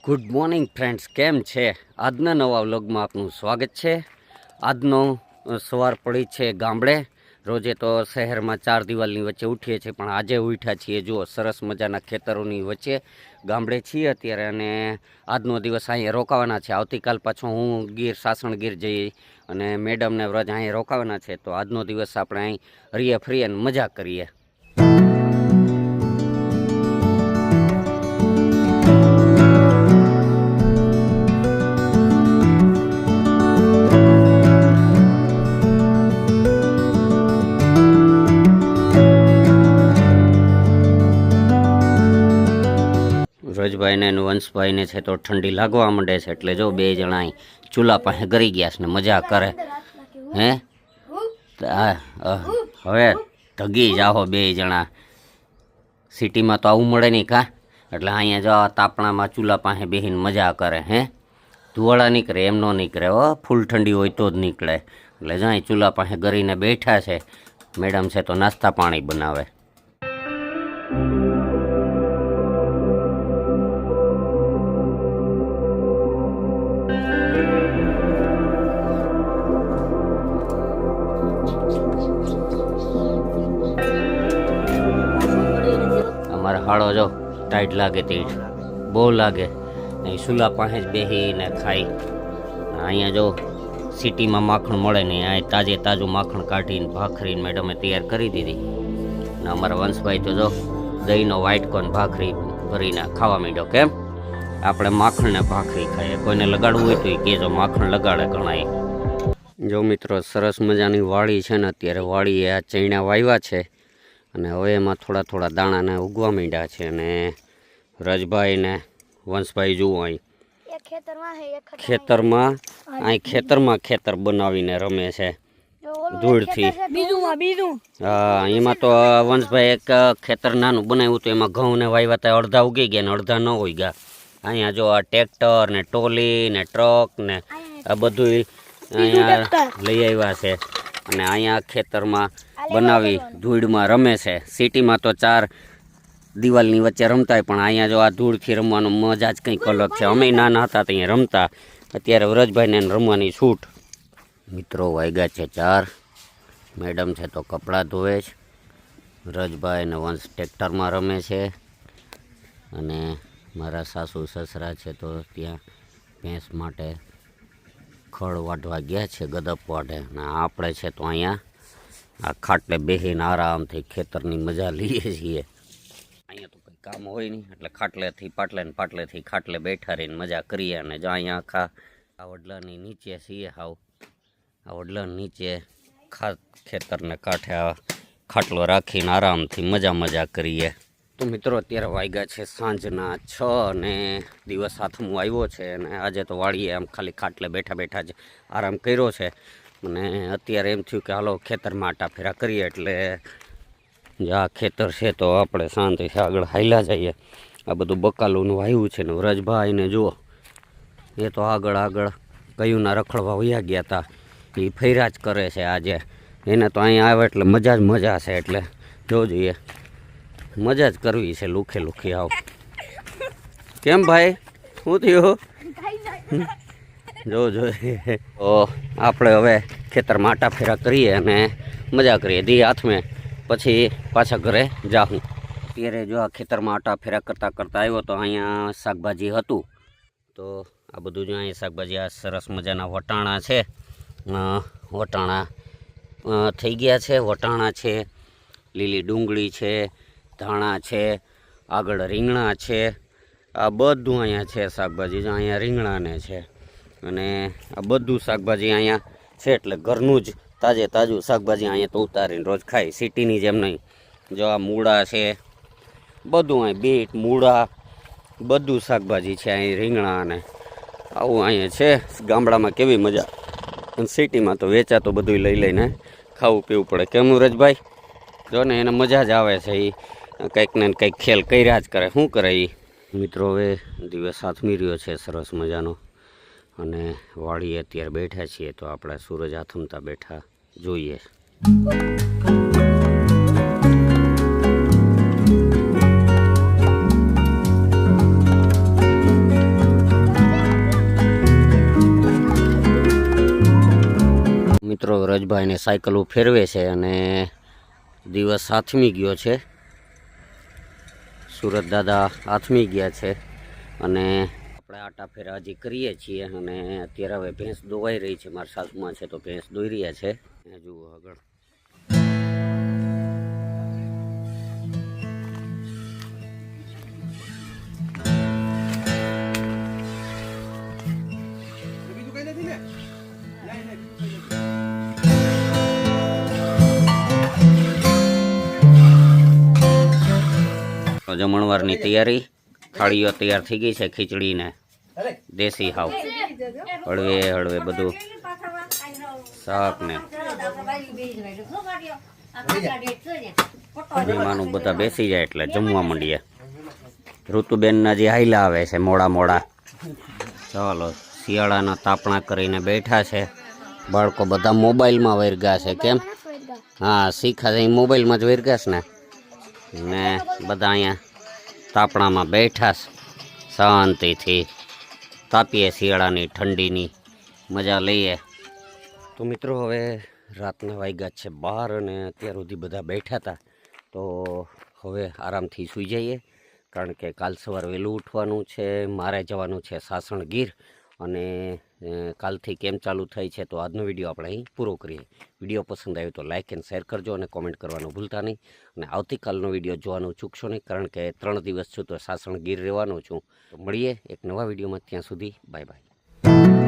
Good morning friends, કેમ છે? આજના નવા વ્લોગમાં આપનું સ્વાગત છે. આજનો સવાર પડી છે ગામડે. રોજે તો શહેરમાં ચાર દિવાલની વચ્ચે ઉઠીએ છીએ, પણ આજે ઉઠ્યા છીએ જુઓ સરસ મજાના ખેતરોની વચ્ચે ગામડે છીએ અત્યારે. અને આજનો દિવસ અહીંયા રોકાવાના છે. આવતીકાલ પાછો હું ગીર સાસણ ગીર જઈ અને મેડમને વ્રજ અહીંયા રોકાવાના છે. તો આજનો દિવસ આપણે અહીં હરીએ ફરીએ અને મજા કરીએ. રજભાઈને અને વંશભાઈને છે તો ઠંડી લાગવા માંડે છે, એટલે જો બે જણા ચૂલા પાસે ગરી ગયા છે ને મજા કરે. હે હવે ધગી જાઓ બે જણા. સિટીમાં તો આવું મળે નહીં કા, એટલે અહીંયા જો તાપણામાં ચૂલા પાસે બેસીને મજા કરે. હે ધુવાળા નીકળે એમ ન નીકળે હો, ફૂલ ઠંડી હોય તો જ નીકળે. એટલે જાય ચૂલા પાસે ગરીને બેઠા છે. મેડમ છે તો નાસ્તા પાણી બનાવે. અમારે હાળો જો ટાઈટ લાગે તીઠ બહુ લાગે. અહીં ચૂલા પાસે જ બેસીને ખાઈ. અહીંયા જો સિટીમાં માખણ મળે નહીં, અહીં તાજે તાજું માખણ કાઢીને ભાખરીને મેડમે તૈયાર કરી દીધી. અને અમારા વંશભાઈ તો જો દહીંનો વ્હાઈટ કોર્ન ભાખરી ભરીને ખાવા માંડ્યો. કેમ આપણે માખણને ભાખરી ખાઈએ? કોઈને લગાડવું હોય તો એ કહેજો, માખણ લગાડે ઘણાય. જો મિત્રો સરસ મજાની વાડી છે ને, અત્યારે વાડીએ આ ચૈણા વાવ્યા છે અને હવે એમાં થોડા થોડા દાણાને ઉગવા માંડ્યા છે. અને રજભાઈ ને વંશભાઈ જુઓ અહીં ખેતરમાં ખેતર બનાવીને રમે છે ધૂળથી. હા, એમાં તો વંશભાઈ એક ખેતર નાનું બનાવ્યું હતું, એમાં ઘઉં ને વાવ્યા હતા, અડધા ઉગી ગયા ને અડધા ન ઉગ્યા. અહીંયા જો આ ટ્રેક્ટર ને ટ્રોલી ને ટ્રક ને આ બધું અહીંયા લઈ આવ્યા છે. અને અહીંયા ખેતરમાં બનાવી ધૂળમાં રમે છે. સિટીમાં તો ચાર દિવાલની વચ્ચે રમતા, પણ અહીંયા જો આ ધૂળથી રમવાનો મજા જ કંઈક અલગ છે. અમે નાના હતા તો અહીંયા રમતા. અત્યારે વ્રજભાઈને રમવાની છૂટ. મિત્રો વાગ્યા છે 4. મેડમ છે તો કપડાં ધોવે છે. વ્રજભાઈ અને વંશ ટ્રેક્ટરમાં રમે છે. અને મારા સાસુ સસરા છે તો ત્યાં ભેંસ માટે ખડ વાઢવા ગયા છે, ગદપ વાઢે. અને આપણે છે તો અહીંયા આ ખાટલે બેસીને આરામથી ખેતરની મજા લઈએ છીએ. અહીંયા તો કંઈ કામ હોય નહીં, એટલે ખાટલેથી પાટલે ને પાટલેથી ખાટલે બેઠા રહીને મજા કરીએ. અને જો અહીંયા આખા આ વડલાની નીચે છીએ, હાવ આ વડલાની નીચે ખેતરને કાંઠે આ ખાટલો રાખીને આરામથી મજા કરીએ. તો મિત્રો અત્યારે વાગ્યા છે સાંજના 6 અને દિવસ હાથમાં આવ્યો છે. અને આજે તો વાળીએ આમ ખાલી ખાટલે બેઠા જ આરામ કર્યો છે. અને અત્યારે એમ થયું કે હાલો ખેતરમાં આટા ફેરા કરીએ. એટલે આ ખેતર છે તો આપણે શાંતિથી આગળ હાલ્યા જઈએ. આ બધું બકાલુંનું વાવ્યું છે ને વ્રજભાઈને જુઓ એ તો આગળ કયુંના રખડવા વયા ગયા હતા, એ ફેરા જ કરે છે આજે. એને તો અહીંયા આવે એટલે મજા છે. એટલે જોજઈએ મજા જ કરવી છે, લુખી આવ. કેમ ભાઈ, શું થયું? જો તો આપણે હવે ખેતરમાં આટા ફેરા કરીએ અને મજા કરીએ દી હાથમાં, પછી પાછા ઘરે જાઉં. અત્યારે જો આ ખેતરમાં આટા ફેરા કરતાં આવ્યો તો અહીંયા શાકભાજી હતું. તો આ બધું જો અહીંયા શાકભાજી, આ સરસ મજાના વટાણા છે. વટાણા થઈ ગયા છે. વટાણા છે, લીલી ડુંગળી છે, ધાણા છે, આગળ રીંગણા છે. આ બધું અહીંયા છે શાકભાજી. જો અહીંયા રીંગણાને છે. અને આ બધું શાકભાજી અહીંયા છે, એટલે ઘરનું જ તાજું શાકભાજી અહીંયા તો ઉતારીને રોજ ખાય, સિટીની જેમ નહીં. જો આ મૂળા છે, બધું અહીં બીટ મૂળા બધું શાકભાજી છે. અહીં રીંગણા અને આવું અહીંયા છે. ગામડામાં કેવી મજા, અને સિટીમાં તો વેચાતો બધું લઈને ખાવું પીવું પડે. કેમ રજભાઈ? જો ને એને મજા જ આવે છે. એ કંઈક ને કંઈક ખેલ કર્યા જ કરે. શું કરે એ? મિત્રો હવે દિવસ હાથમી રહ્યો છે સરસ મજાનો. અને વાડીએ અત્યારે બેઠા છીએ તો આપણે સૂરજ આથમતા બેઠા જોઈએ. વંશભાઈને સાયકલ ફેરવે છે અને દિવસ આથમી ગયો છે. સુરત દાદા આથમી ગયા છે અને આપણે આટા ફેરા હજી કરીએ છીએ. અને અત્યારે હવે ભેંસ દોવાઈ રહી છે. મારા સાસુમાં છે તો ભેંસ દોઈ રહ્યા છે. જુઓ આગળ જમણવારની તૈયારી. થાળીઓ તૈયાર થઈ ગઈ છે. ખીચડીને દેશી હાવ હળવે હળવે બધું શાક ને મહેમાનો બધા બેસી જાય એટલે જમવા માંડીએ. ઋતુબેનના જે હાઈલા આવે છે મોડા મોડા. ચાલો શિયાળાના તાપણા કરીને બેઠા છે. બાળકો બધા મોબાઈલમાં વરગા છે. કેમ? હા શીખા છે મોબાઈલમાં જ વરગા છે ને બધા અહીંયા તાપણામાં બેઠા શાંતિથી તાપીએ. શિયાળાની ઠંડીની મજા લઈએ. તો મિત્રો હવે રાતના વાગ્યા છે 12 અને અત્યાર સુધી બધા બેઠા હતા. તો હવે આરામથી સૂઈ જઈએ કારણ કે કાલ સવાર વહેલું ઉઠવાનું છે. મારે જવાનું છે સાસણગીર અને કાલથી કેમ ચાલુ થાય છે તો આજનો વિડીયો આપણે અહીં પૂરો કરીએ. વિડીયો પસંદ આવ્યો તો લાઇક એન્ડ શેર કરજો અને કોમેન્ટ કરવાનું ભૂલતા નહીં. અને આવતીકાલનો વિડીયો જોવાનું ચૂકશો નહીં કારણ કે 3 દિવસ છું તો સાસણગીર રહેવાનો છું. તો મળીએ એક નવા વિડીયોમાં. ત્યાં સુધી બાય બાય.